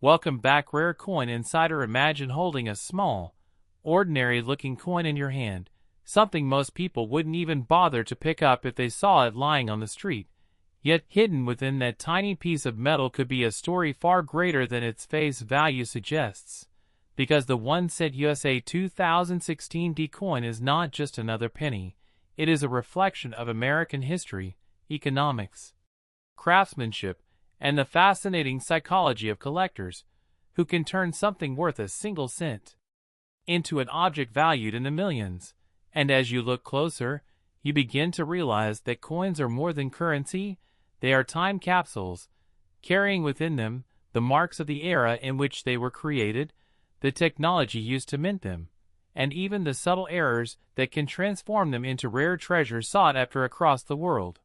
Welcome back, Rare Coin Insider. Imagine holding a small, ordinary-looking coin in your hand, something most people wouldn't even bother to pick up if they saw it lying on the street. Yet hidden within that tiny piece of metal could be a story far greater than its face value suggests. Because the 1 cent USA 2016 D coin is not just another penny, it is a reflection of American history, economics, craftsmanship, and the fascinating psychology of collectors, who can turn something worth a single cent into an object valued in the millions. And as you look closer, you begin to realize that coins are more than currency. They are time capsules, carrying within them the marks of the era in which they were created, the technology used to mint them, and even the subtle errors that can transform them into rare treasures sought after across the world.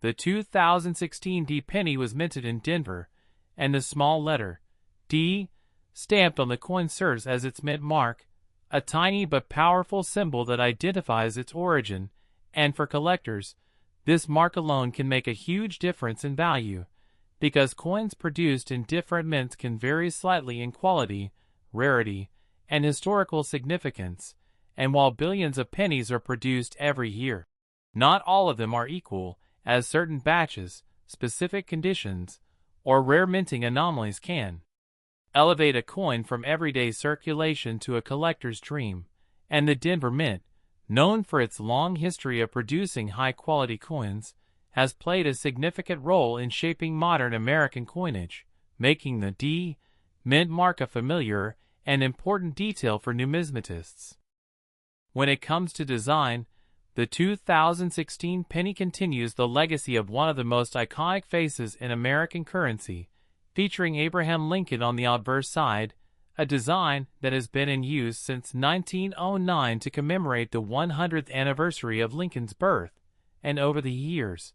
The 2016 D penny was minted in Denver, and the small letter D stamped on the coin serves as its mint mark, a tiny but powerful symbol that identifies its origin. And for collectors, this mark alone can make a huge difference in value, because coins produced in different mints can vary slightly in quality, rarity, and historical significance. And while billions of pennies are produced every year, not all of them are equal, as certain batches, specific conditions, or rare minting anomalies can elevate a coin from everyday circulation to a collector's dream. And the Denver Mint, known for its long history of producing high-quality coins, has played a significant role in shaping modern American coinage, making the D mint mark a familiar and important detail for numismatists. When it comes to design, the 2016 penny continues the legacy of one of the most iconic faces in American currency, featuring Abraham Lincoln on the obverse side, a design that has been in use since 1909 to commemorate the 100th anniversary of Lincoln's birth. And over the years,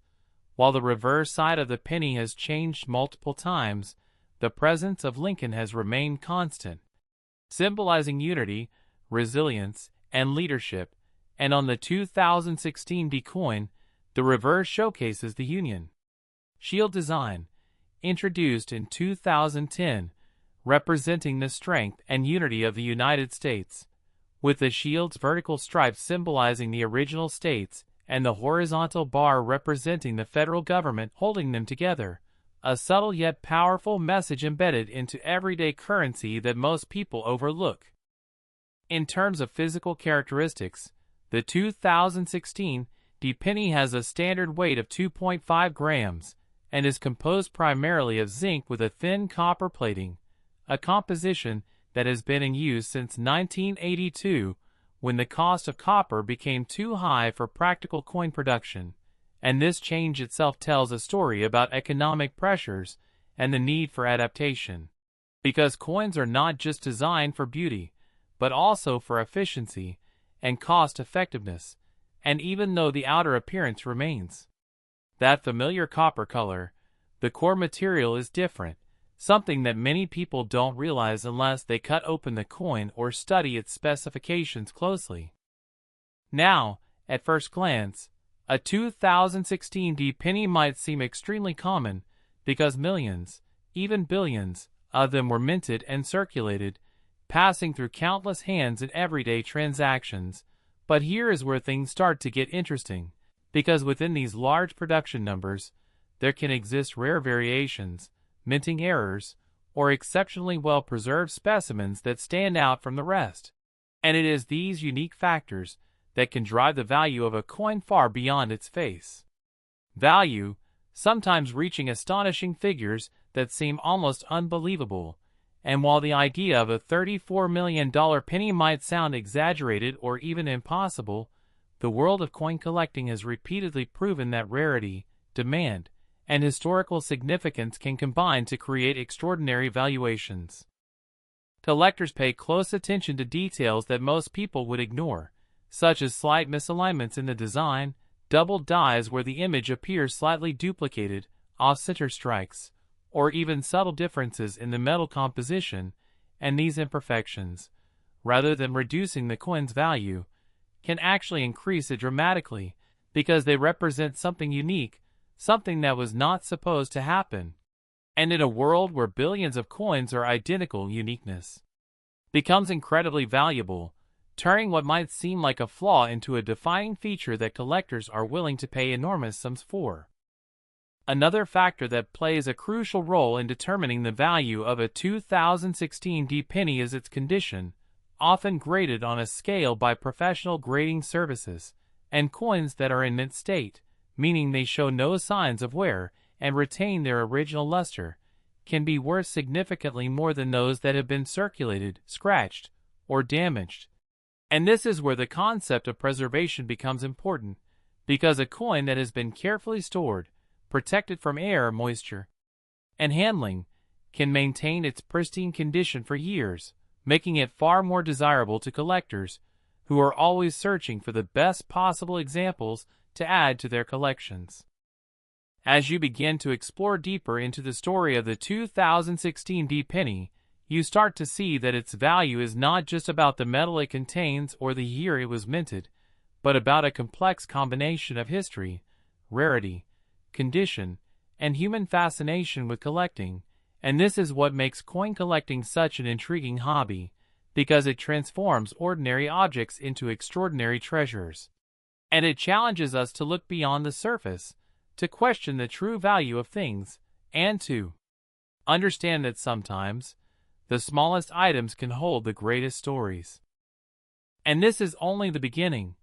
while the reverse side of the penny has changed multiple times, the presence of Lincoln has remained constant, symbolizing unity, resilience, and leadership. And on the 2016 D coin, the reverse showcases the Union Shield design, introduced in 2010, representing the strength and unity of the United States, with the shield's vertical stripes symbolizing the original states and the horizontal bar representing the federal government holding them together, a subtle yet powerful message embedded into everyday currency that most people overlook. In terms of physical characteristics, the 2016 D penny has a standard weight of 2.5 grams and is composed primarily of zinc with a thin copper plating, a composition that has been in use since 1982, when the cost of copper became too high for practical coin production. And this change itself tells a story about economic pressures and the need for adaptation. Because coins are not just designed for beauty, but also for efficiency and cost-effectiveness, and even though the outer appearance remains that familiar copper color, the core material is different, something that many people don't realize unless they cut open the coin or study its specifications closely. Now, at first glance, a 2016 D penny might seem extremely common, because millions, even billions, of them were minted and circulated, passing through countless hands in everyday transactions. But here is where things start to get interesting, because within these large production numbers, there can exist rare variations, minting errors, or exceptionally well-preserved specimens that stand out from the rest. And it is these unique factors that can drive the value of a coin far beyond its face value, sometimes reaching astonishing figures that seem almost unbelievable. And while the idea of a $34 million penny might sound exaggerated or even impossible, the world of coin collecting has repeatedly proven that rarity, demand, and historical significance can combine to create extraordinary valuations. Collectors pay close attention to details that most people would ignore, such as slight misalignments in the design, double dies where the image appears slightly duplicated, off-center strikes, or even subtle differences in the metal composition. And these imperfections, rather than reducing the coin's value, can actually increase it dramatically, because they represent something unique, something that was not supposed to happen. And in a world where billions of coins are identical, uniqueness becomes incredibly valuable, turning what might seem like a flaw into a defining feature that collectors are willing to pay enormous sums for. Another factor that plays a crucial role in determining the value of a 2016 D penny is its condition, often graded on a scale by professional grading services, and coins that are in mint state, meaning they show no signs of wear and retain their original luster, can be worth significantly more than those that have been circulated, scratched, or damaged. And this is where the concept of preservation becomes important, because a coin that has been carefully stored, protected from air, moisture, and handling, can maintain its pristine condition for years, making it far more desirable to collectors who are always searching for the best possible examples to add to their collections. As you begin to explore deeper into the story of the 2016 D penny, you start to see that its value is not just about the metal it contains or the year it was minted, but about a complex combination of history, rarity, condition, and human fascination with collecting. And this is what makes coin collecting such an intriguing hobby, because it transforms ordinary objects into extraordinary treasures. And it challenges us to look beyond the surface, to question the true value of things, and to understand that sometimes the smallest items can hold the greatest stories. And this is only the beginning,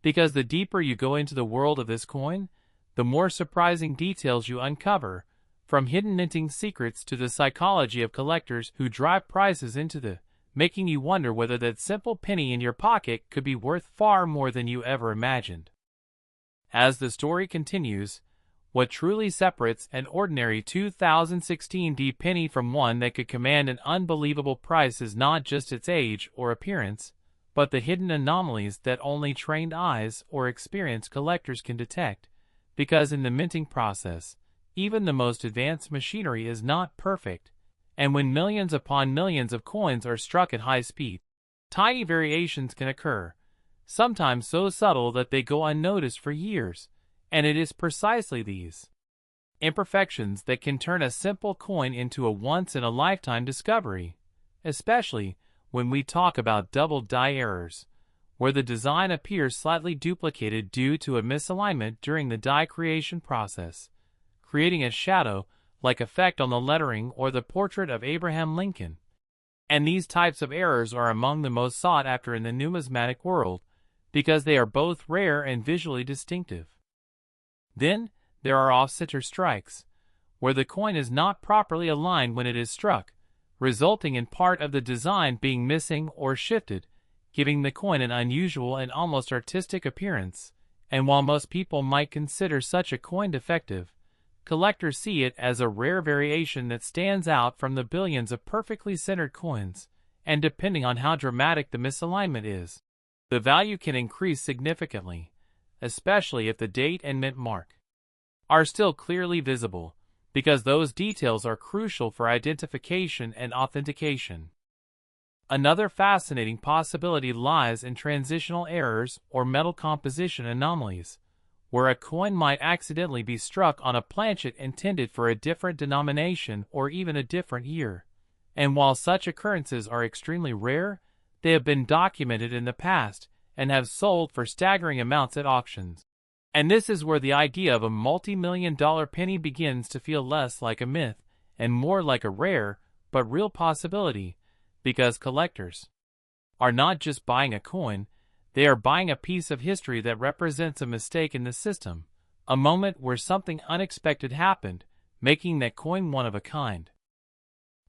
because the deeper you go into the world of this coin, the more surprising details you uncover, from hidden minting secrets to the psychology of collectors who drive prices into the making you wonder whether that simple penny in your pocket could be worth far more than you ever imagined. As the story continues, what truly separates an ordinary 2016 D penny from one that could command an unbelievable price is not just its age or appearance, but the hidden anomalies that only trained eyes or experienced collectors can detect, because in the minting process, even the most advanced machinery is not perfect, and when millions upon millions of coins are struck at high speed, tiny variations can occur, sometimes so subtle that they go unnoticed for years. And it is precisely these imperfections that can turn a simple coin into a once-in-a-lifetime discovery, especially when we talk about double die errors, where the design appears slightly duplicated due to a misalignment during the die creation process, creating a shadow-like effect on the lettering or the portrait of Abraham Lincoln. And these types of errors are among the most sought after in the numismatic world, because they are both rare and visually distinctive. Then, there are off-center strikes, where the coin is not properly aligned when it is struck, resulting in part of the design being missing or shifted, giving the coin an unusual and almost artistic appearance. And while most people might consider such a coin defective, collectors see it as a rare variation that stands out from the billions of perfectly centered coins, and depending on how dramatic the misalignment is, the value can increase significantly, especially if the date and mint mark are still clearly visible, because those details are crucial for identification and authentication. Another fascinating possibility lies in transitional errors or metal composition anomalies, where a coin might accidentally be struck on a planchet intended for a different denomination or even a different year. And while such occurrences are extremely rare, they have been documented in the past and have sold for staggering amounts at auctions. And this is where the idea of a multi-million-dollar penny begins to feel less like a myth and more like a rare but real possibility, because collectors are not just buying a coin, they are buying a piece of history that represents a mistake in the system, a moment where something unexpected happened, making that coin one of a kind.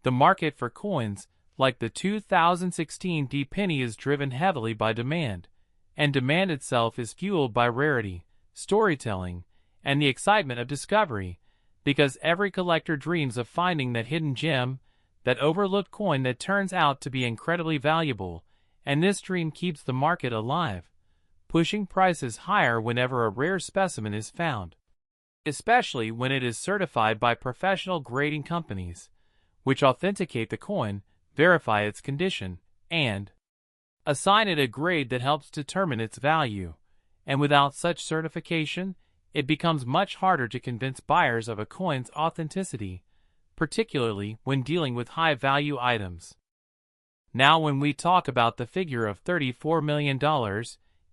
The market for coins, like the 2016 D penny, is driven heavily by demand, and demand itself is fueled by rarity, storytelling, and the excitement of discovery, because every collector dreams of finding that hidden gem, that overlooked coin that turns out to be incredibly valuable, and this dream keeps the market alive, pushing prices higher whenever a rare specimen is found, especially when it is certified by professional grading companies, which authenticate the coin, verify its condition, and assign it a grade that helps determine its value. And without such certification, it becomes much harder to convince buyers of a coin's authenticity, particularly when dealing with high-value items. Now, when we talk about the figure of $34 million,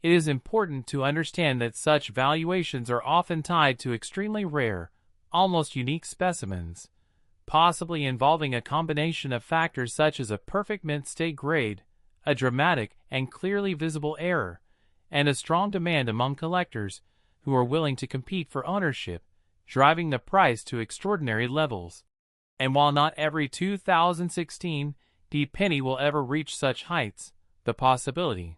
it is important to understand that such valuations are often tied to extremely rare, almost unique specimens, possibly involving a combination of factors such as a perfect mint state grade, a dramatic and clearly visible error, and a strong demand among collectors who are willing to compete for ownership, driving the price to extraordinary levels. And while not every 2016 penny will ever reach such heights, the possibility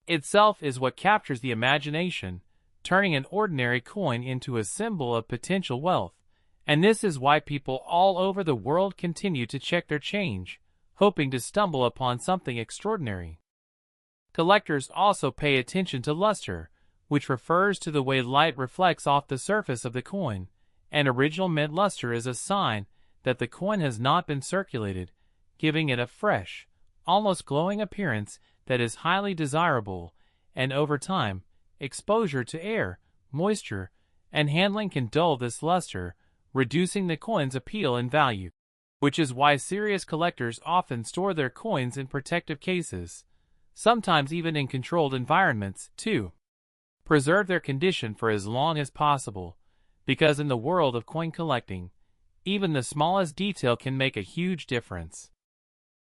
itself is what captures the imagination, turning an ordinary coin into a symbol of potential wealth. And this is why people all over the world continue to check their change, hoping to stumble upon something extraordinary. Collectors also pay attention to luster, which refers to the way light reflects off the surface of the coin. An original mint luster is a sign that the coin has not been circulated, giving it a fresh, almost glowing appearance that is highly desirable, and over time, exposure to air, moisture, and handling can dull this luster, reducing the coin's appeal and value, which is why serious collectors often store their coins in protective cases, sometimes even in controlled environments, to preserve their condition for as long as possible, because in the world of coin collecting, even the smallest detail can make a huge difference.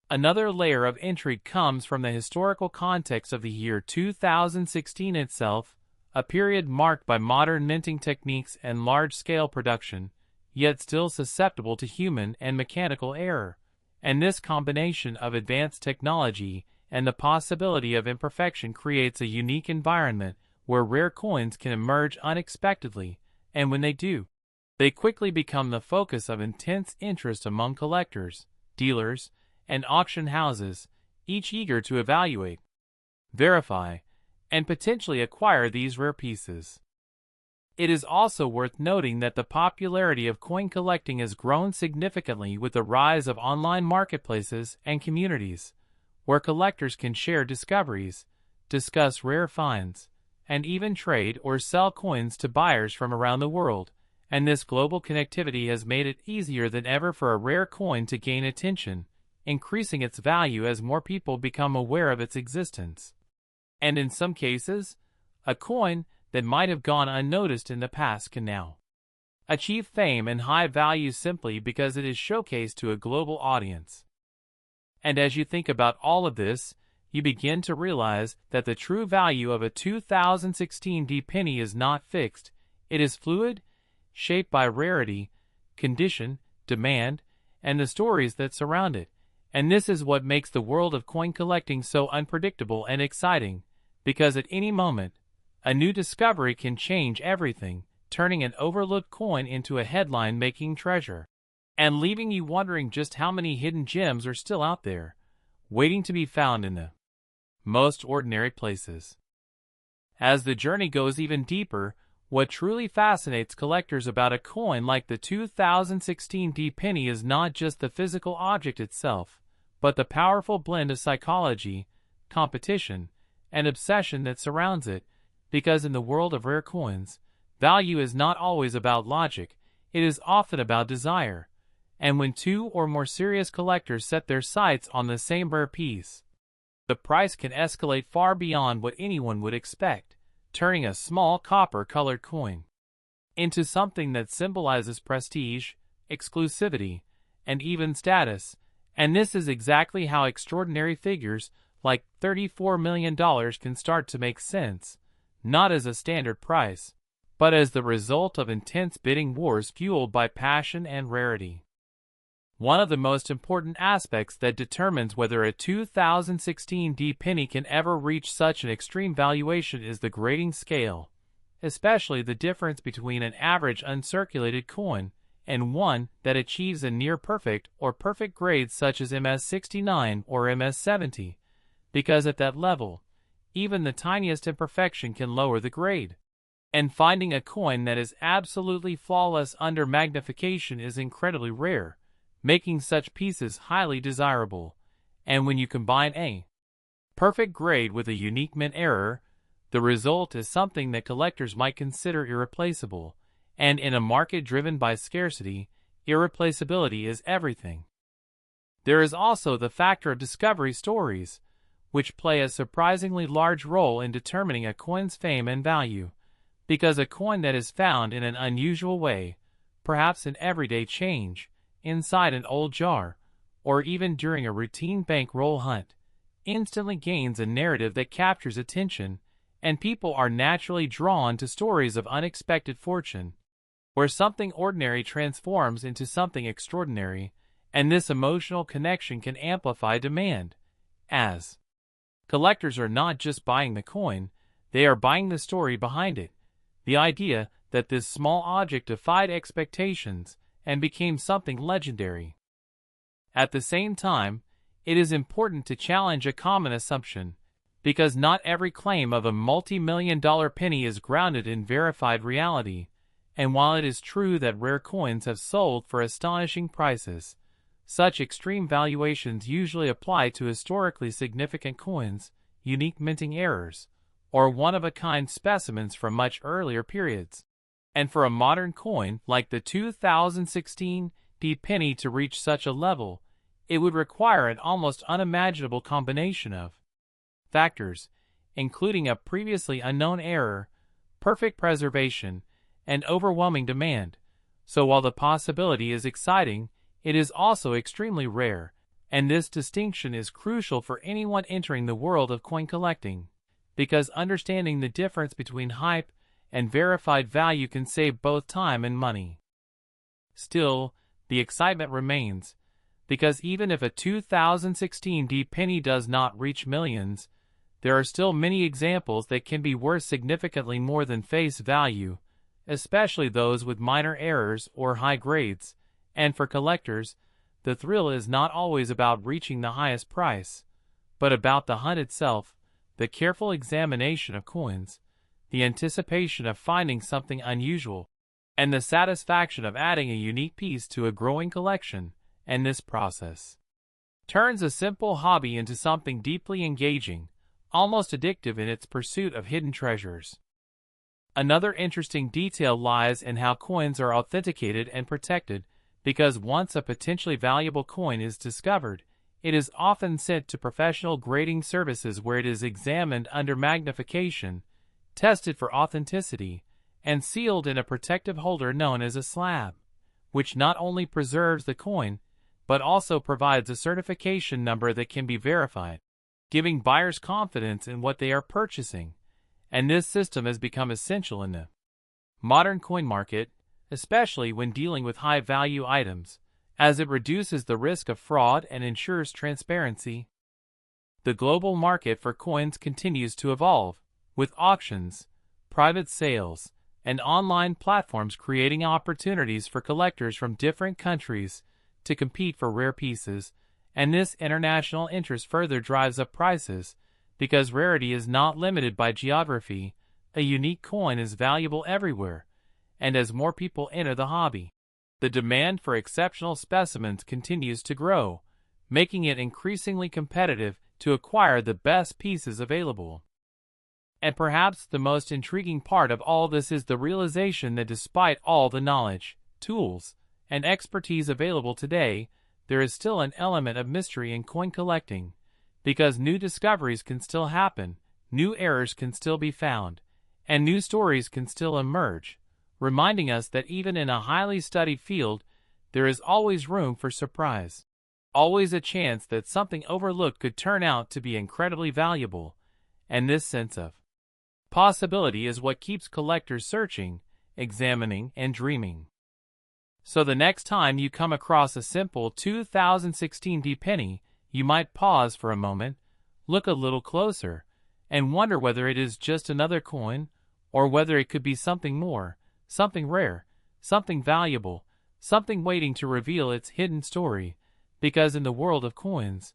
Another layer of intrigue comes from the historical context of the year 2016 itself, a period marked by modern minting techniques and large-scale production, yet still susceptible to human and mechanical error. And this combination of advanced technology and the possibility of imperfection creates a unique environment where rare coins can emerge unexpectedly, and when they do, they quickly become the focus of intense interest among collectors, dealers, and auction houses, each eager to evaluate, verify, and potentially acquire these rare pieces. It is also worth noting that the popularity of coin collecting has grown significantly with the rise of online marketplaces and communities, where collectors can share discoveries, discuss rare finds, and even trade or sell coins to buyers from around the world, and this global connectivity has made it easier than ever for a rare coin to gain attention, increasing its value as more people become aware of its existence. And in some cases, a coin that might have gone unnoticed in the past can now achieve fame and high value simply because it is showcased to a global audience. And as you think about all of this, you begin to realize that the true value of a 2016 penny is not fixed. It is fluid, shaped by rarity, condition, demand, and the stories that surround it. And this is what makes the world of coin collecting so unpredictable and exciting, because at any moment, a new discovery can change everything, turning an overlooked coin into a headline-making treasure, and leaving you wondering just how many hidden gems are still out there, waiting to be found in the most ordinary places. As the journey goes even deeper, what truly fascinates collectors about a coin like the 2016 penny is not just the physical object itself, but the powerful blend of psychology, competition, and obsession that surrounds it, because in the world of rare coins, value is not always about logic, it is often about desire. And when two or more serious collectors set their sights on the same rare piece, the price can escalate far beyond what anyone would expect, turning a small copper-colored coin into something that symbolizes prestige, exclusivity, and even status. And this is exactly how extraordinary figures like $34 million can start to make sense, not as a standard price, but as the result of intense bidding wars fueled by passion and rarity. One of the most important aspects that determines whether a 2016 penny can ever reach such an extreme valuation is the grading scale, especially the difference between an average uncirculated coin and one that achieves a near-perfect or perfect grade such as MS69 or MS70, because at that level, even the tiniest imperfection can lower the grade. And finding a coin that is absolutely flawless under magnification is incredibly rare, making such pieces highly desirable. And when you combine a perfect grade with a unique mint error, the result is something that collectors might consider irreplaceable, and in a market driven by scarcity, irreplaceability is everything. There is also the factor of discovery stories, which play a surprisingly large role in determining a coin's fame and value, because a coin that is found in an unusual way, perhaps an everyday change, inside an old jar, or even during a routine bankroll hunt, instantly gains a narrative that captures attention, and people are naturally drawn to stories of unexpected fortune, where something ordinary transforms into something extraordinary, and this emotional connection can amplify demand, as collectors are not just buying the coin, they are buying the story behind it, the idea that this small object defied expectations and became something legendary. At the same time, it is important to challenge a common assumption, because not every claim of a multi-million-dollar penny is grounded in verified reality, and while it is true that rare coins have sold for astonishing prices, such extreme valuations usually apply to historically significant coins, unique minting errors, or one-of-a-kind specimens from much earlier periods. And for a modern coin like the 2016 penny to reach such a level, it would require an almost unimaginable combination of factors, including a previously unknown error, perfect preservation, and overwhelming demand. So while the possibility is exciting, it is also extremely rare, and this distinction is crucial for anyone entering the world of coin collecting, because understanding the difference between hype and verified value can save both time and money. Still, the excitement remains, because even if a 2016 penny does not reach millions, there are still many examples that can be worth significantly more than face value, especially those with minor errors or high grades, and for collectors, the thrill is not always about reaching the highest price, but about the hunt itself, the careful examination of coins, the anticipation of finding something unusual, and the satisfaction of adding a unique piece to a growing collection. And this process turns a simple hobby into something deeply engaging, almost addictive in its pursuit of hidden treasures. Another interesting detail lies in how coins are authenticated and protected, because once a potentially valuable coin is discovered, it is often sent to professional grading services where it is examined under magnification, tested for authenticity, and sealed in a protective holder known as a slab, which not only preserves the coin, but also provides a certification number that can be verified, giving buyers confidence in what they are purchasing. And this system has become essential in the modern coin market, especially when dealing with high-value items, as it reduces the risk of fraud and ensures transparency. The global market for coins continues to evolve, with auctions, private sales, and online platforms creating opportunities for collectors from different countries to compete for rare pieces, and this international interest further drives up prices, because rarity is not limited by geography. A unique coin is valuable everywhere, and as more people enter the hobby, the demand for exceptional specimens continues to grow, making it increasingly competitive to acquire the best pieces available. And perhaps the most intriguing part of all this is the realization that despite all the knowledge, tools, and expertise available today, there is still an element of mystery in coin collecting, because new discoveries can still happen, new errors can still be found, and new stories can still emerge, reminding us that even in a highly studied field, there is always room for surprise, always a chance that something overlooked could turn out to be incredibly valuable, and this sense of possibility is what keeps collectors searching, examining, and dreaming. So the next time you come across a simple 2016 penny, you might pause for a moment, look a little closer, and wonder whether it is just another coin, or whether it could be something more, something rare, something valuable, something waiting to reveal its hidden story, because in the world of coins,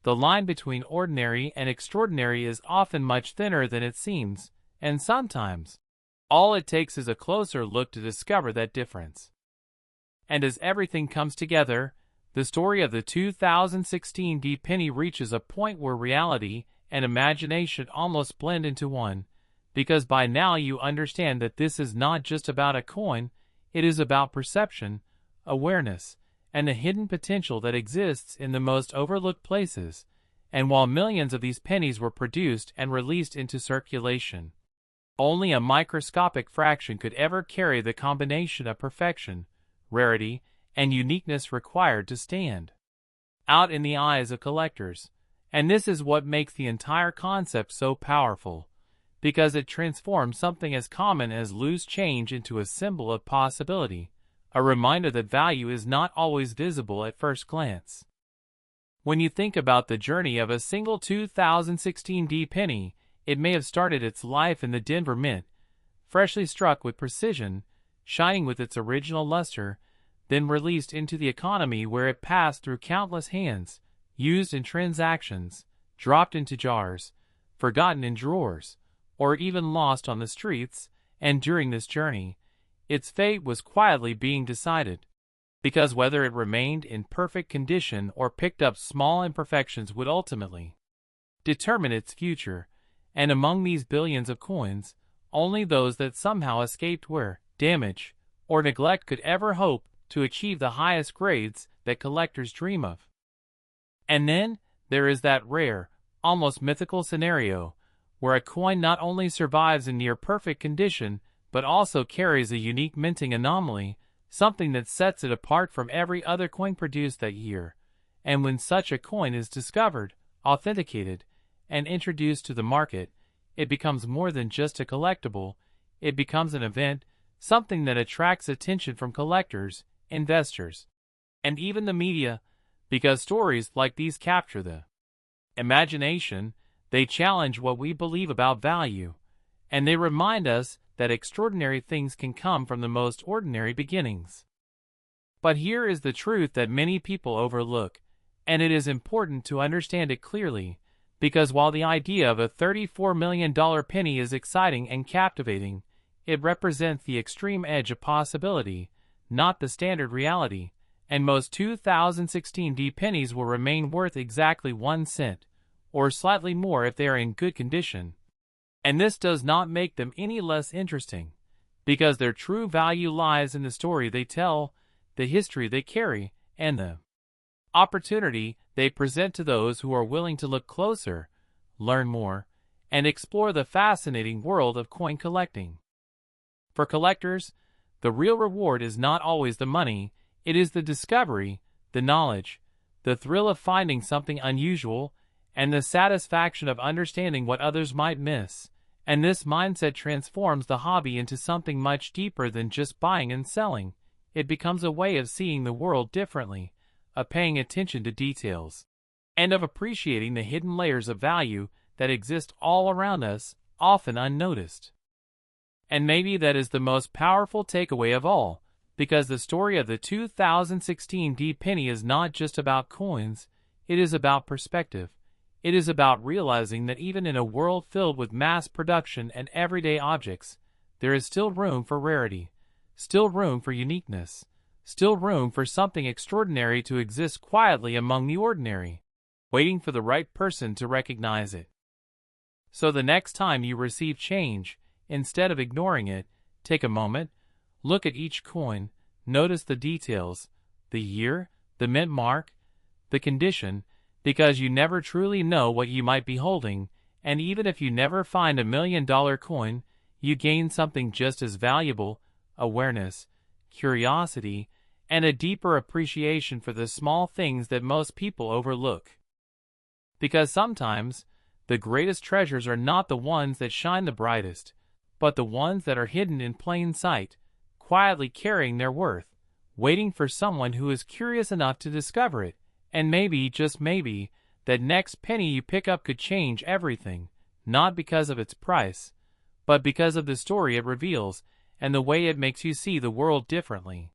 the line between ordinary and extraordinary is often much thinner than it seems, and sometimes all it takes is a closer look to discover that difference. And as everything comes together, the story of the 2016 penny reaches a point where reality and imagination almost blend into one, because by now you understand that this is not just about a coin, it is about perception, awareness, and the hidden potential that exists in the most overlooked places. And while millions of these pennies were produced and released into circulation, only a microscopic fraction could ever carry the combination of perfection, rarity, and uniqueness required to stand out in the eyes of collectors. And this is what makes the entire concept so powerful, because it transforms something as common as loose change into a symbol of possibility, a reminder that value is not always visible at first glance. When you think about the journey of a single 2016 D penny, it may have started its life in the Denver Mint, freshly struck with precision, shining with its original luster, then released into the economy where it passed through countless hands, used in transactions, dropped into jars, forgotten in drawers, or even lost on the streets. And during this journey, its fate was quietly being decided, because whether it remained in perfect condition or picked up small imperfections would ultimately determine its future. And among these billions of coins, only those that somehow escaped wear, damage, or neglect could ever hope to achieve the highest grades that collectors dream of. And then there is that rare, almost mythical scenario where a coin not only survives in near perfect condition but also carries a unique minting anomaly, something that sets it apart from every other coin produced that year. And when such a coin is discovered, authenticated, and introduced to the market, it becomes more than just a collectible. It becomes an event, something that attracts attention from collectors, investors, and even the media, because stories like these capture the imagination. They challenge what we believe about value, and they remind us that extraordinary things can come from the most ordinary beginnings. But here is the truth that many people overlook, and it is important to understand it clearly, because while the idea of a $34 million penny is exciting and captivating, it represents the extreme edge of possibility, not the standard reality, and most 2016 D pennies will remain worth exactly 1 cent, or slightly more if they are in good condition. And this does not make them any less interesting, because their true value lies in the story they tell, the history they carry, and the opportunity they present to those who are willing to look closer, learn more, and explore the fascinating world of coin collecting. For collectors, the real reward is not always the money, it is the discovery, the knowledge, the thrill of finding something unusual, and the satisfaction of understanding what others might miss. And this mindset transforms the hobby into something much deeper than just buying and selling. It becomes a way of seeing the world differently, of paying attention to details, and of appreciating the hidden layers of value that exist all around us, often unnoticed. And maybe that is the most powerful takeaway of all, because the story of the 2016 D penny is not just about coins, it is about perspective. It is about realizing that even in a world filled with mass production and everyday objects, there is still room for rarity, still room for uniqueness, still room for something extraordinary to exist quietly among the ordinary, waiting for the right person to recognize it. So the next time you receive change, instead of ignoring it, take a moment, look at each coin, notice the details, the year, the mint mark, the condition, because you never truly know what you might be holding, and even if you never find $1 million coin, you gain something just as valuable: awareness, curiosity, and a deeper appreciation for the small things that most people overlook. Because sometimes, the greatest treasures are not the ones that shine the brightest, but the ones that are hidden in plain sight, quietly carrying their worth, waiting for someone who is curious enough to discover it. And maybe, just maybe, that next penny you pick up could change everything, not because of its price, but because of the story it reveals and the way it makes you see the world differently.